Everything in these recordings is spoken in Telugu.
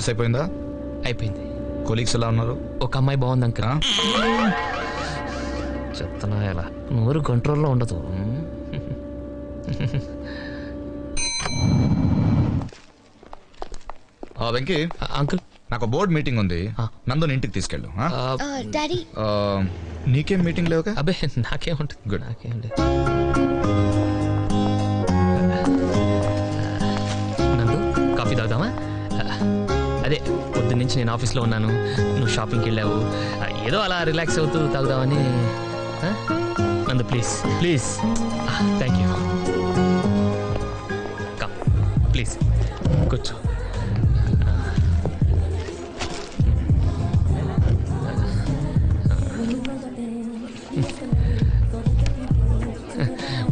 ఆఫీస్ అయిపోయిందా? అయిపోయింది. కొలీగ్స్ ఎలా ఉన్నారు? ఒక అమ్మాయి బాగుంది అంకుల్. చెప్తున్నా ఎలా నోరు కంట్రోల్లో ఉండదు. వెంకీ అంకుల్, నాకు బోర్డ్ మీటింగ్ ఉంది, నందుని ఇంటికి తీసుకెళ్ళు. డాడీ నీకేం మీటింగ్ లేవుగా? అబ్బే నాకేం ఉంటుంది, గుడ్ నాకేం లేదు. నందు కాఫీ తాగుదామా? అదే పొద్దున్నుంచి నేను ఆఫీస్లో ఉన్నాను, నువ్వు షాపింగ్కి వెళ్ళావు, ఏదో అలా రిలాక్స్ అవుతూ తాగుదామని. నందు please please. Thank you. Come please కూర్చో.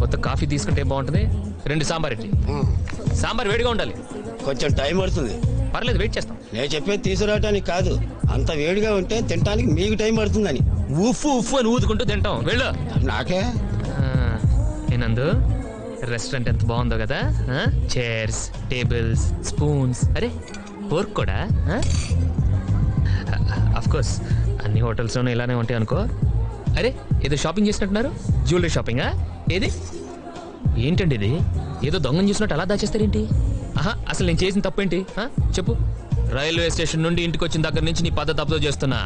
మొత్తం కాఫీ తీసుకుంటే ఏం బాగుంటుంది? 2 సాంబార్ ఇడ్లీ. సాంబార్ వేడిగా ఉండాలి. కొంచెం టైం పడుతుంది. పర్లేదు, వెయిట్ చేస్తాం. నేను చెప్పేది తీసుకురావటానికి కాదు, అంత వేడిగా ఉంటే తినడానికి మీకు టైం పడుతుందని. ఉఫ్ఫు ఉఫ్ఫు అని ఊదుకుంటూ తింటాం. వెళ్ళు. నాకే నేనందు రెస్టారెంట్ ఎంత బాగుందో కదా. చైర్స్, టేబుల్స్, స్పూన్స్, అరే ఫోర్క్ కూడా. అఫ్ కోర్స్ అన్ని హోటల్స్లోనూ ఇలానే ఉంటాయి అనుకో. అరే ఏదో షాపింగ్ చేసినట్టున్నారు, జ్యువెలరీ షాపింగా? ఏది ఏంటండి ఇది? ఏదో దొంగని చూసినట్టు అలా దాచేస్తారేంటి? అసలు నేను చేసిన తప్పేంటి చెప్పు. రైల్వే స్టేషన్ నుండి ఇంటికి వచ్చిన దగ్గర నుంచి నీ పద్ధతి తప్పుతో చేస్తున్నా.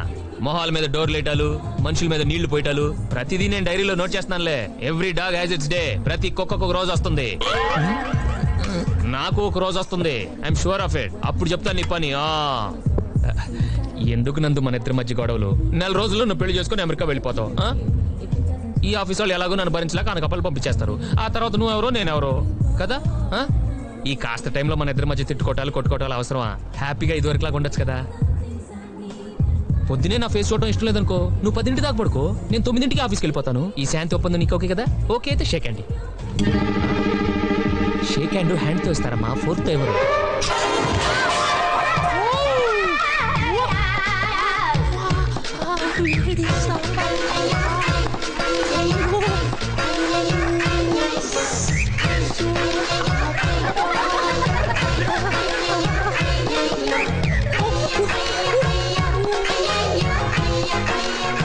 మొహాల మీద డోర్ లేటాలు, మనుషుల మీద నీళ్లు పోయటాలు, ప్రతిదీ నేను డైరీలో నోట్ చేస్తున్నానులే. Every dog has its day. ప్రతి కుక్కకు ఒక రోజు వస్తుంది, నాకు ఒక రోజు వస్తుంది. I'm sure of it. అప్పుడు చెప్తాను నీ పని. ఎందుకు నందు మన ఇద్దరి మధ్య గొడవలు? 4 రోజుల్లో నువ్వు పెళ్లి చేసుకుని అమెరికా వెళ్ళిపోతావు. ఈ ఆఫీస్ వాళ్ళు ఎలాగో నన్ను భరించలేక అనకప్పలు పంపించేస్తారు. ఆ తర్వాత నువ్వెవరో నేనెవరో కదా. ఈ కాస్త టైంలో మన ఇద్దరి మధ్య తిట్టుకోవటాలు కొట్టుకోవటాలు అవసరమా? హ్యాపీగా ఇదివరకులాగా ఉండొచ్చు కదా. పొద్దునే నా ఫేస్ చూడటం ఇష్టం లేదనుకో, నువ్వు 10 దాకా పడుకో, నేను 9 ఆఫీస్కి వెళ్ళిపోతాను. ఈ శాంతి ఒప్పందం నీకు ఓకే కదా? ఓకే అయితే షేక్ హ్యాండ్. షేక్ హ్యాండ్ హ్యాండ్తో ఇస్తారమ్మా, ఫోర్త్తో ఎవరు?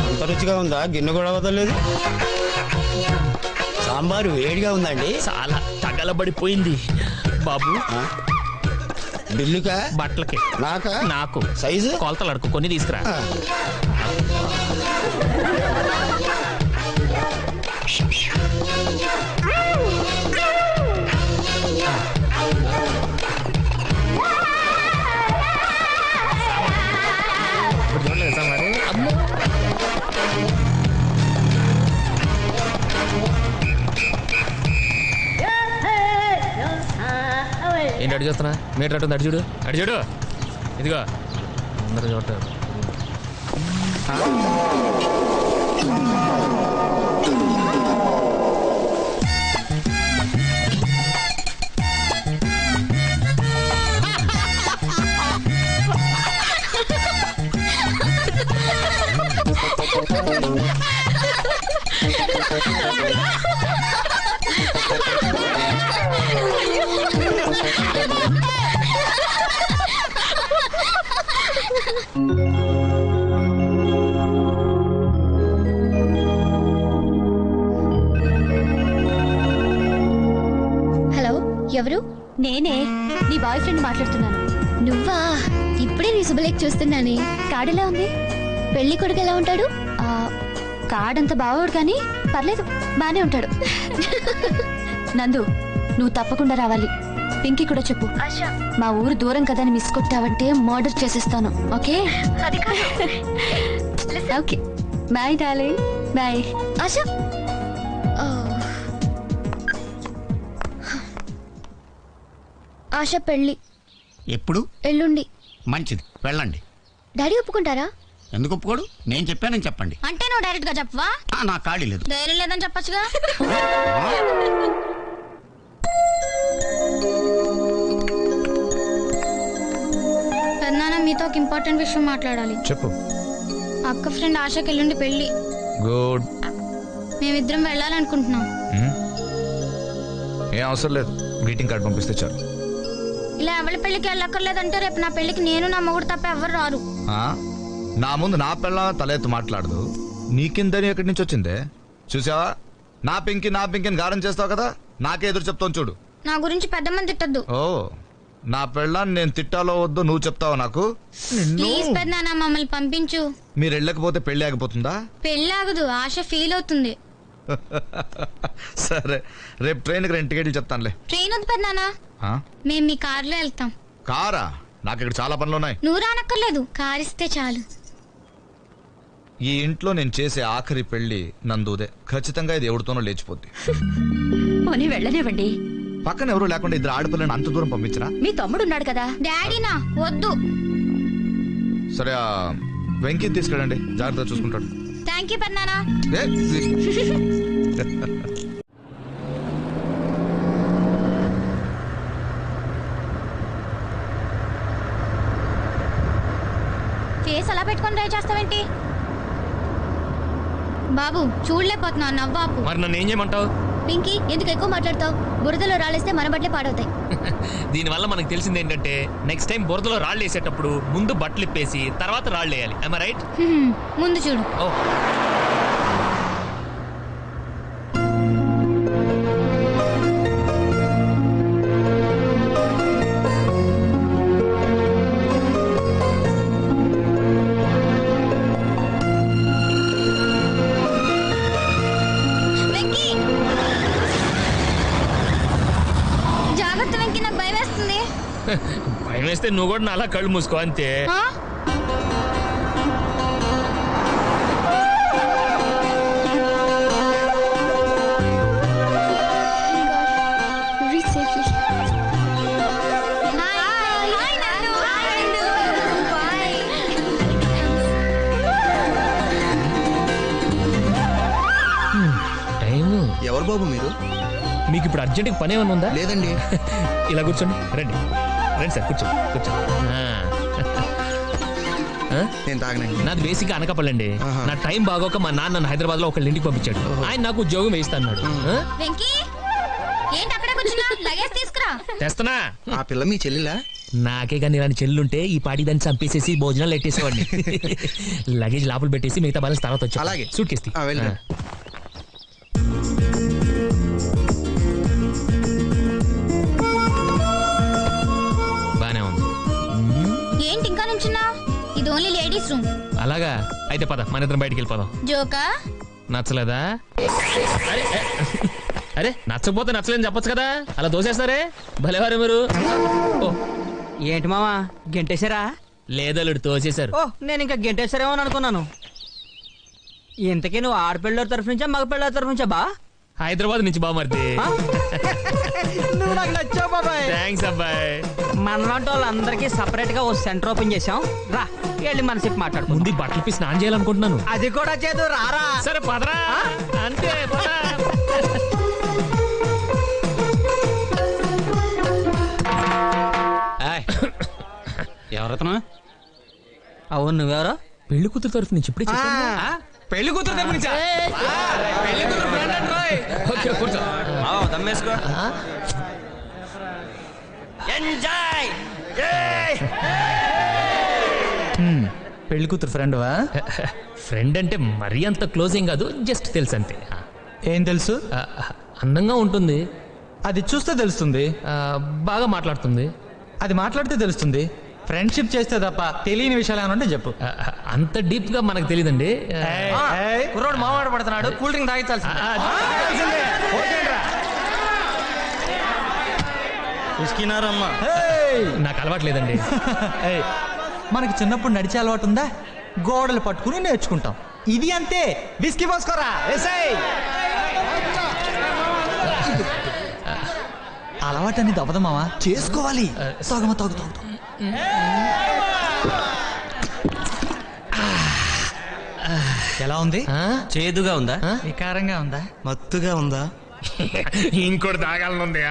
అంత రుచిగా ఉందా? గిన్నె కూడా వదలలేదు. సాంబారు వేడిగా ఉందండి. చాలా తగలబడిపోయింది బాబు. బిల్లుకా? బట్టలకి. నాకా? నాకు. సైజు? కొలతలు అడుకు, కొన్ని తీసుకురా. ఏంటి అడు చూస్తున్నా? మీటర్ అటు అడు చూడు, అడు చూడు. ఇదిగో అందరూ చూడటం. హలో, ఎవరు? నేనే, నీ బాయ్ ఫ్రెండ్ మాట్లాడుతున్నాను. నువ్వా? ఇప్పుడే నీ శుభలేఖ చూస్తున్నానే. కార్డ్ ఎలా ఉంది? పెళ్లి కొడుకు ఎలా ఉంటాడు? కార్డ్ అంత బాగోడు కానీ పర్లేదు, బానే ఉంటాడు. నందు, నువ్వు తప్పకుండా రావాలి. పింకీ కూడా చెప్పు. మా ఊరు దూరం కదా అని మిస్ కొట్టావంటే మర్డర్ చేసేస్తాను. Okay? Okay, bye darling. Bye. Asha, Asha పెళ్లి ఎప్పుడు? ఎల్లుండి. మంచిది, వెళ్ళండి. డాడీ ఒప్పుకుంటారా? ఎందుకు ఒప్పుకోడు? నేను చెప్పానని చెప్పండి. అంటే నువ్వు డైరెక్ట్ గా చెప్పవా? నా ఖాళీ లేదు. ధైర్యం లేదని చెప్పచ్చుగా. పెద్దనాన్న మీతో ఒక ఇంపార్టెంట్ విషయం మాట్లాడాలి. చెప్పు. అక్క ఫ్రెండ్ ఆశకి ఎల్లుండి పెళ్లి. గుడ్. మేమిద్దరం వెళ్ళాలనుకుంటున్నాం. ఏం అవసరం లేదు, గ్రీటింగ్ కార్డ్ పంపిస్తే చాలు. ఇలా ఎవరి పెళ్లికి వెళ్ళక్కర్లేదంటే రేపు నా పెళ్లికి నేను నా మొగుడు తప్ప ఎవరు రారు. ఆ? నా ముందు నా పిల్ల తలెత్తు మాట్లాడదు. నీకిందని ఎక్కడి నుంచి వచ్చిందే? చూసావా, నా పింకిని గారం చేస్తావు కదా, నాకే ఎదురు చెప్తాను చూడు. నా గురించి పెద్ద మంది తిట్టద్దు. ఓ, నా పెళ్ళాన్ని నేను తిట్టాలో వద్దో నువ్వు చెప్తావా నాకు? ప్లీజ్ పెద్దనాన్న మమ్మల్ని పంపించు. మీరు వెళ్ళకపోతే పెళ్లి ఆగిపోతుందా? పెళ్లి ఆగదు, ఆశ ఫీల్ అవుతుంది. సరే, రేపు ట్రైన్కి 2 టికెట్లు చెప్తానులే. ట్రైన్ వద్దు పెద్దనాన్న, ఆ? మేము మీ కార్లో వెళ్తాం. కారా? నాకు ఇక్కడ చాలా పనులు ఉన్నాయి. నువ్వు రానక్కర్లేదు, కార్ ఇస్తే చాలు. ఈ ఇంట్లో నేను చేసే ఆఖరి పెళ్లి నందుదే. ఖచ్చితంగా ఇది ఎవరితోనో లేచిపోద్ది. పోనీ వెళ్ళనివ్వండి. పక్కన ఎవరు లేకుండా 2 ఆడపిల్లని అంత దూరం పంపించరా? మీ తమ్ముడున్నాడు కదా. డాడీనా? వద్దు. సరే, వెంకీ తీసుకెళ్ళండి, జాగ్రత్తగా చూసుకుంటాడు. థ్యాంక్ యూ పెద్దనాన్న. ఏ, ఫేస్ అలా పెట్టుకొని ట్రై చేస్తావేంటి? బాబు చూడలేకపోతున్నా, నవ్వాపు. మరి నన్ను ఏం చేయమంటావు? పింకీ ఎందుకు ఎక్కువ మాట్లాడతావు? బురదలో రాళ్ళేస్తే మన బట్టలే పాడవుతాయి. దీనివల్ల మనకు తెలిసింది ఏంటంటే నెక్స్ట్ టైం బురదలో రాళ్ళు వేసేటప్పుడు ముందు బట్టలు ఇప్పేసి తర్వాత రాళ్ళు వేయాలి. I right? ముందు చూడు. ఓ, వెంకీ జాగ్రత్త వెంకీ, నాకు భయం వేస్తుంది. భయం వేస్తే నువ్వు కూడా అలా కళ్ళు మూసుకో అంతే. ఆ? Reach safely. Hi, Nandu. Hi, Nandu. Bye. Time. ఎవరు బాబు మీరు? మీకు ఇప్పుడు అర్జెంట్గా పని ఏమైనా ఉందా? లేదండి. ఇలా కూర్చోండి, రండి రండి సార్, కూర్చోండి కూర్చోండి. నేను తాగనండి. నాది బేసిక్ అనకాపల్లండి. ఆహా. నా టైం బాగోక మా నాన్న నన్ను హైదరాబాద్ లో ఒకళ్ళ ఇంటికి పంపించాడు. ఆయన నాకు ఉద్యోగం వేయిస్తా అన్నాడు. వెంకీ ఏంటి అక్కడే కూర్చున్నా? లగేజ్ తీసుకురా. తెస్తనా? ఆ పిల్ల మీ చెల్లిలా? నాకే కానీ ఇలాంటి చెల్లుంటే ఈ పాటి దాన్ని చంపేసేసి భోజనాలు ఎట్టేసేవాడిని. లగేజ్ లోపల పెట్టేసి మిగతా బ్యాలెన్స్ తర్వాత వచ్చి అలాగే. సూట్ కేసు వెళ్ళి. బానే ఉంది. ఏంటి ఇంకా నుంచున్నా? ఇది ఓన్లీ లేడీస్ రూమ్. అలాగా అయితే పద, మన ఇద్దరం బయటికి వెళ్ళిపోదాం. జోకా? నచ్చలేదా? అరే అరే, నచ్చకపోతే నచ్చలేదని చెప్పొచ్చు కదా, అలా దోసేస్తారే భలేవారు మీరు. ఓ, ఏంటి మావా గెంటేశారా? లేదల్లుడు తోసేశారు. ఓ, నేను ఇంకా గెంటేశారేమో అని అనుకున్నాను. ఇంతకీ నువ్వు ఆడపిల్లల తరఫు నుంచా మగ పిల్లల తరఫు నుంచా బా? హైదరాబాద్ నుంచి బామర్ది. నువ్వు నాకు నచ్చావు బాబాయ్. థ్యాంక్స్ అబ్బాయి. మనలాంటి వాళ్ళందరికీ సపరేట్ గా ఓ సెంటర్ ఓపెన్ చేసాం. రా వెళ్ళి మనసేపు మాట్లాడుకుందాం. ముందు బట్టలు పి స్నానం చేయాలనుకుంటున్నాను. అది కూడా చేదు, రారా. సరే పదరా. అంతే పద. ఎవరతను? అవును, నువ్వెవరో? పెళ్లి కూతురు తరఫు నుంచి ఇప్పుడే చెప్పాను. పెళ్లి కూతురు తరఫు నుంచా? పెళ్లి కూతురు friend అంటోయ్. ఓకే, కూర్చో. దమ్మేసుకో. ఎంజాయ్. పెళ్లి కూతురు ఫ్రెండ్వా? ఫ్రెండ్ అంటే మరీ అంత క్లోజ్ ఏం కాదు, జస్ట్ తెలుసు అంతే. ఏం తెలుసు? అందంగా ఉంటుంది, అది చూస్తే తెలుస్తుంది. బాగా మాట్లాడుతుంది. అది మాట్లాడితే తెలుస్తుంది. ఫ్రెండ్షిప్ చేస్తే తప్ప తెలియని విషయాలు ఏమన్నా ఉంటే చెప్పు. అంత డీప్ గా మనకు తెలియదండి. కుర్రోడు మావాడు పడుతున్నాడు, కూల్ డ్రింక్ తాగించాల్సిందే. నాకు అలవాట్లేదండి. మనకి చిన్నప్పుడు నడిచే అలవాటు ఉందా? గోడలు పట్టుకుని నేర్చుకుంటాం. ఇది అంతే. బిస్కీ పోసుకోరా. అలవాటు అనేది అవ్వదు మావా, చేసుకోవాలి. తాగమా, తాగు తాగు. ఎలా ఉంది? చేదుగా ఉందా? వికారంగా ఉందా? మత్తుగా ఉందా? ఇంకోటి తాగాలనుంది.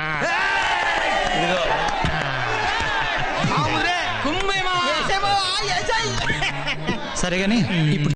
సరే గాని ఇప్పుడు